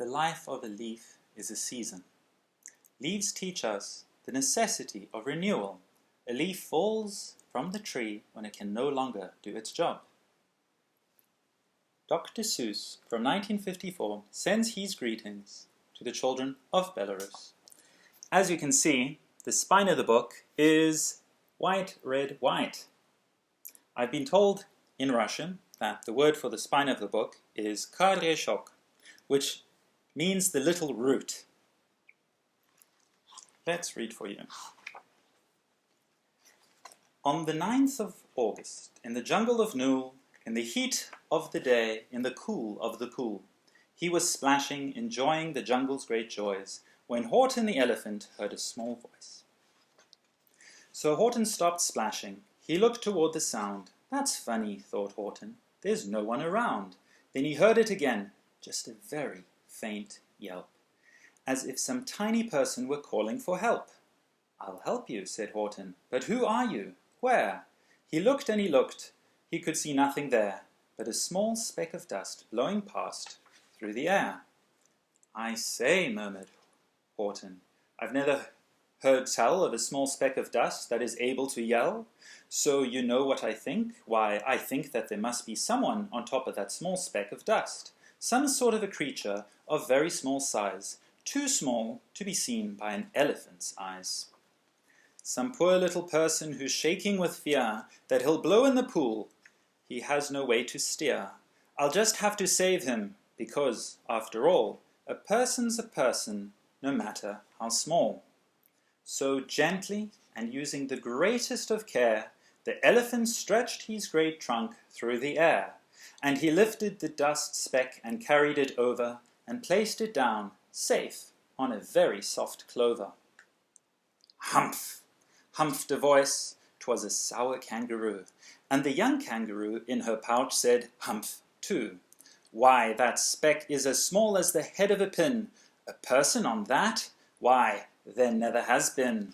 The life of a leaf is a season. Leaves teach us the necessity of renewal. A leaf falls from the tree when it can no longer do its job. Dr Seuss, from 1954, sends his greetings to the children of Belarus. As you can see, the spine of the book is white, red, white. I've been told in Russian that the word for the spine of the book is koрешок, which means the little root. Let's read for you. On the 9th of August, in the jungle of Nul, in the heat of the day, in the cool of the pool, he was splashing, enjoying the jungle's great joys, when Horton the elephant heard a small voice. So Horton stopped splashing. He looked toward the sound. That's funny, thought Horton. There's no one around. Then he heard it again, just a very faint yelp, as if some tiny person were calling for help. I'll help you, said Horton. But who are you? Where? He looked and he looked. He could see nothing there, but a small speck of dust blowing past through the air. I say, murmured Horton, I've never heard tell of a small speck of dust that is able to yell. So you know what I think? Why, I think that there must be someone on top of that small speck of dust. Some sort of a creature of very small size, too small to be seen by an elephant's eyes. Some poor little person who's shaking with fear that he'll blow in the pool. He has no way to steer. I'll just have to save him, because, after all, a person's a person, no matter how small. So gently, and using the greatest of care, the elephant stretched his great trunk through the air, and he lifted the dust speck and carried it over, and placed it down, safe, on a very soft clover. Humph! Humphed a voice. 'Twas a sour kangaroo, and the young kangaroo in her pouch said humph too. Why, that speck is as small as the head of a pin. A person on that? Why, there never has been.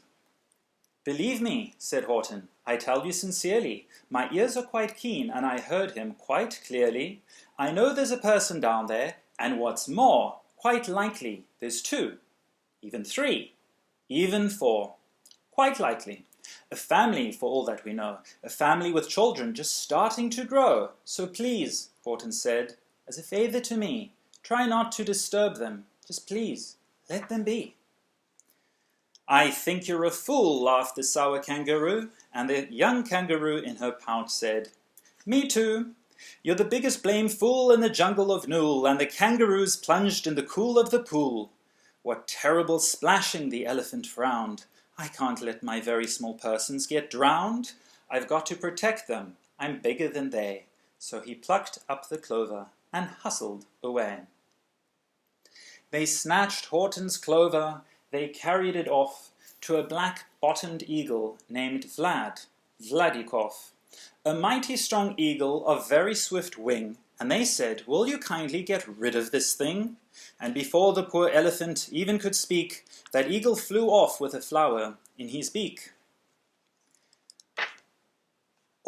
Believe me, said Horton, I tell you sincerely, my ears are quite keen, and I heard him quite clearly. I know there's a person down there, and what's more, quite likely there's two, even three, even four. Quite likely. A family, for all that we know, a family with children just starting to grow. So please, Horton said, as a favor to me, try not to disturb them. Just please, let them be. I think you're a fool, laughed the sour kangaroo, and the young kangaroo in her pouch said, Me too. You're the biggest blame fool in the jungle of Nul, and the kangaroos plunged in the cool of the pool. What terrible splashing, the elephant frowned. I can't let my very small persons get drowned. I've got to protect them. I'm bigger than they. So he plucked up the clover and hustled away. They snatched Horton's clover. They carried it off to a black-bottomed eagle named Vladikov, a mighty strong eagle of very swift wing, and they said, Will you kindly get rid of this thing? And before the poor elephant even could speak, that eagle flew off with a flower in his beak.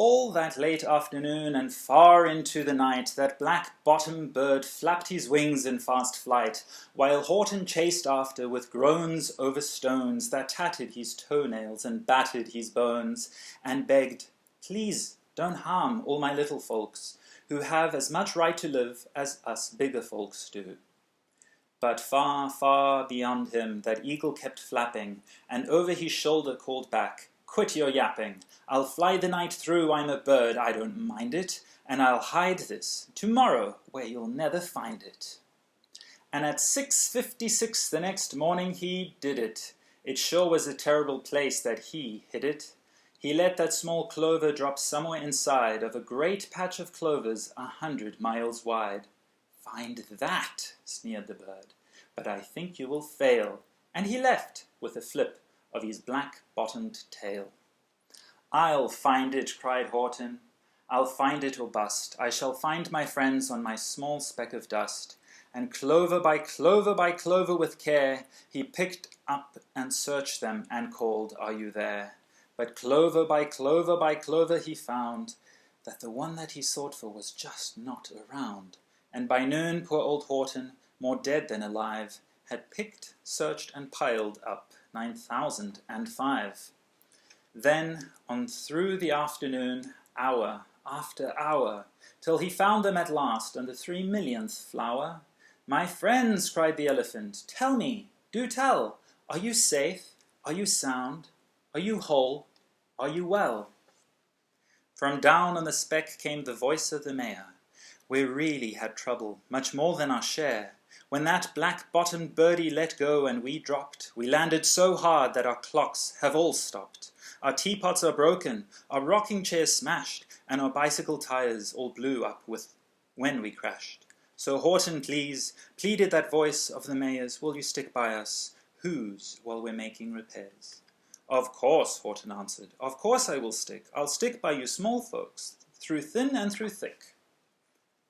All that late afternoon and far into the night, that black-bottomed bird flapped his wings in fast flight, while Horton chased after with groans over stones that tattered his toenails and battered his bones, and begged, Please don't harm all my little folks, who have as much right to live as us bigger folks do. But far, far beyond him that eagle kept flapping, and over his shoulder called back, Quit your yapping. I'll fly the night through, I'm a bird, I don't mind it, and I'll hide this tomorrow where you'll never find it. And at 6:56 the next morning he did it. It sure was a terrible place that he hid it. He let that small clover drop somewhere inside of a great patch of clovers 100 miles wide. Find that, sneered the bird, but I think you will fail. And he left with a flip of his black-bottomed tail. I'll find it, cried Horton. I'll find it or bust. I shall find my friends on my small speck of dust. And clover by clover by clover with care, he picked up and searched them and called, Are you there? But clover by clover by clover he found that the one that he sought for was just not around. And by noon poor old Horton more dead than alive, had picked, searched, and piled up 9,005. Then, on through the afternoon, hour after hour, till he found them at last on the 3,000,000th flower. "My friends," cried the elephant, "tell me, do tell, are you safe? Are you sound? Are you whole? Are you well?" From down on the speck came the voice of the mayor. "We really had trouble, much more than our share. When that black-bottomed birdie let go and we dropped, we landed so hard that our clocks have all stopped. Our teapots are broken, our rocking chairs smashed, and our bicycle tires all blew up with when we crashed. So Horton, please," pleaded that voice of the mayor's, "will you stick by us, whose, while we're making repairs?" "Of course," Horton answered, "of course I will stick. I'll stick by you small folks, through thin and through thick."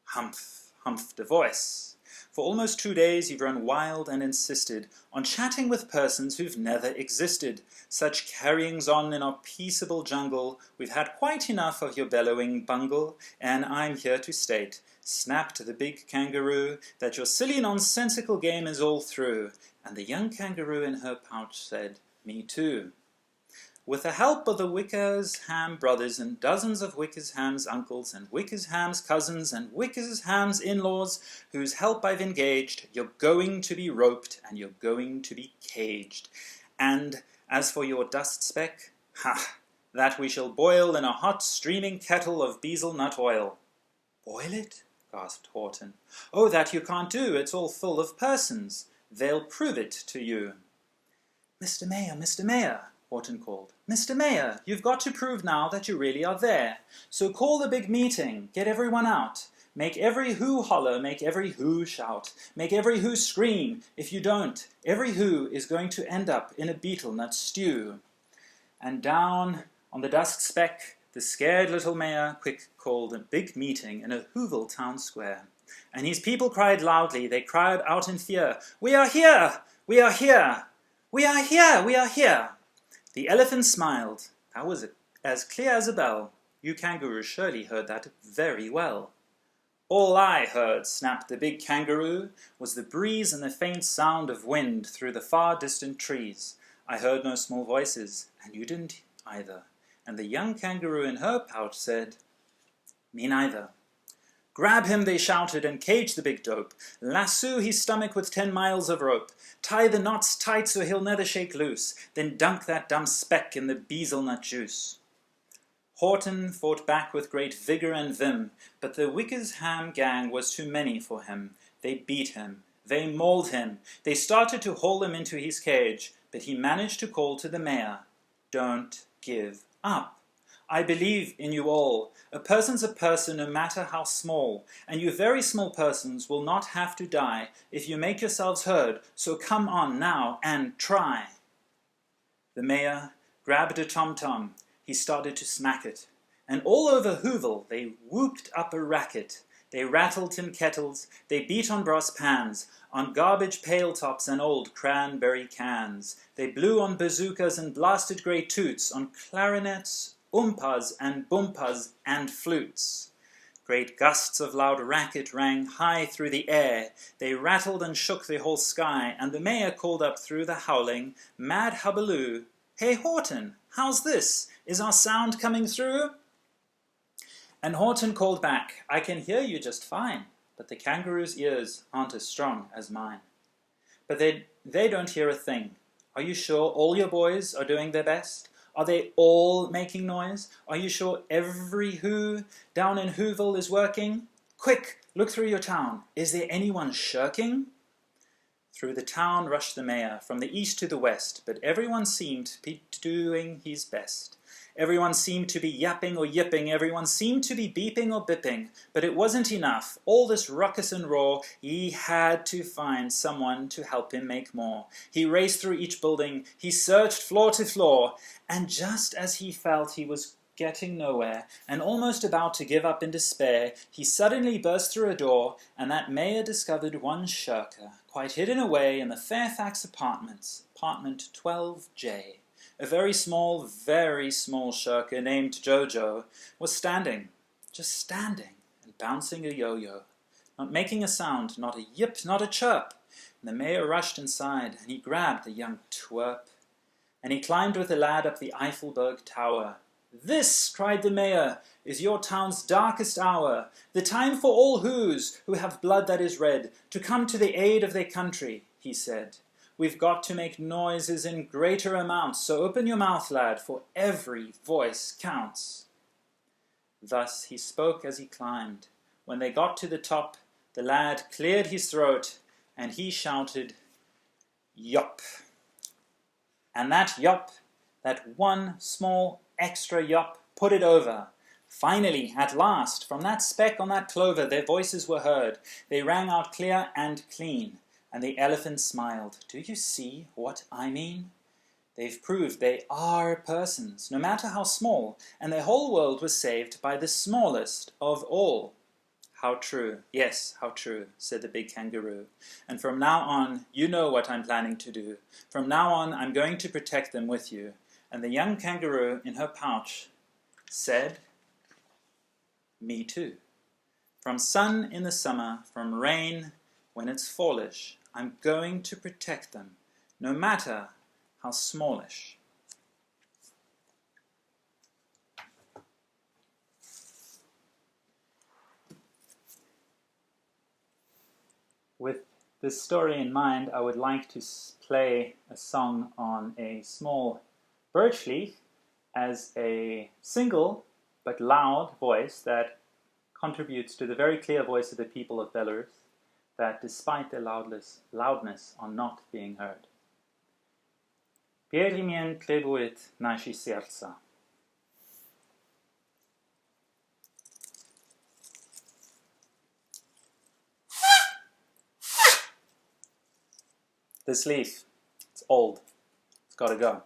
Humph, humphed a voice. For almost 2 days you've run wild and insisted on chatting with persons who've never existed. Such carryings on in our peaceable jungle, we've had quite enough of your bellowing bungle, and I'm here to state, snapped the big kangaroo, that your silly nonsensical game is all through. And the young kangaroo in her pouch said, "Me too." With the help of the Wickersham brothers and dozens of Wickersham's uncles and Wickersham's cousins and Wickersham's in-laws, whose help I've engaged, you're going to be roped and you're going to be caged. And as for your dust speck, that we shall boil in a hot streaming kettle of bezel nut oil. "Boil it?" gasped Horton. "Oh, that you can't do, it's all full of persons. They'll prove it to you." "Mr. Mayor," Horton called. "Mr. Mayor, you've got to prove now that you really are there. So call the big meeting, get everyone out. Make every who holler, make every who shout, make every who scream. If you don't, every who is going to end up in a beetle nut stew." And down on the dust speck, the scared little mayor quick called a big meeting in a Hoovel town square. And his people cried loudly, they cried out in fear, "We are here! We are here! We are here! We are here!" The elephant smiled. That was as clear as a bell. You kangaroos surely heard that very well. "All I heard," snapped the big kangaroo, "was the breeze and the faint sound of wind through the far distant trees. I heard no small voices, and you didn't either." And the young kangaroo in her pouch said, "Me neither." "Grab him," they shouted, "and cage the big dope. Lasso his stomach with 10 miles of rope. Tie the knots tight so he'll never shake loose. Then dunk that dumb speck in the bezel nut juice." Horton fought back with great vigor and vim, but the Wickersham gang was too many for him. They beat him. They mauled him. They started to haul him into his cage, but he managed to call to the mayor, "Don't give up. I believe in you all. A person's a person no matter how small, and you very small persons will not have to die if you make yourselves heard, so come on now and try." The mayor grabbed a tom-tom. He started to smack it, and all over Hoovel they whooped up a racket. They rattled tin kettles, they beat on brass pans, on garbage pail tops and old cranberry cans. They blew on bazookas and blasted great toots, on clarinets, umpas and bumpas and flutes. Great gusts of loud racket rang high through the air. They rattled and shook the whole sky, and the mayor called up through the howling, "Mad hubbub, hey Horton, how's this? Is our sound coming through?" And Horton called back, "I can hear you just fine, but the kangaroo's ears aren't as strong as mine." "But they don't hear a thing. Are you sure all your boys are doing their best? Are they all making noise? Are you sure every who down in Hoovel is working? Quick, look through your town. Is there anyone shirking?" Through the town rushed the mayor, from the east to the west, but everyone seemed to be doing his best. Everyone seemed to be yapping or yipping, everyone seemed to be beeping or bipping, but it wasn't enough. All this ruckus and roar, he had to find someone to help him make more. He raced through each building, he searched floor to floor, and just as he felt he was getting nowhere, and almost about to give up in despair, he suddenly burst through a door, and that mayor discovered one shirker, quite hidden away in the Fairfax apartments, apartment 12J. A very small shirker named Jojo was standing, just standing, and bouncing a yo-yo. not making a sound, not a yip, not a chirp. And the mayor rushed inside, and he grabbed the young twerp. And he climbed with the lad up the Eiffelberg tower. "This," cried the mayor, "is your town's darkest hour, the time for all who have blood that is red, to come to the aid of their country," he said. "We've got to make noises in greater amounts, so open your mouth, lad, for every voice counts." Thus he spoke as he climbed. When they got to the top, the lad cleared his throat, and he shouted, "Yop!" And that yop, that one small extra yop, put it over. Finally, at last, from that speck on that clover, their voices were heard. They rang out clear and clean, and the elephant smiled. "Do you see what I mean? They've proved they are persons, no matter how small, and their whole world was saved by the smallest of all." "How true, yes, how true," said the big kangaroo. "And from now on, you know what I'm planning to do. From now on, I'm going to protect them with you." And the young kangaroo in her pouch said, "Me too. From sun in the summer, from rain when it's fallish, I'm going to protect them, no matter how smallish." With this story in mind, I would like to play a song on a small birch leaf as a single but loud voice that contributes to the very clear voice of the people of Belarus that, despite their loudness, are not being heard. Перемен требует наши сердца. This leaf, it's old. It's got to go.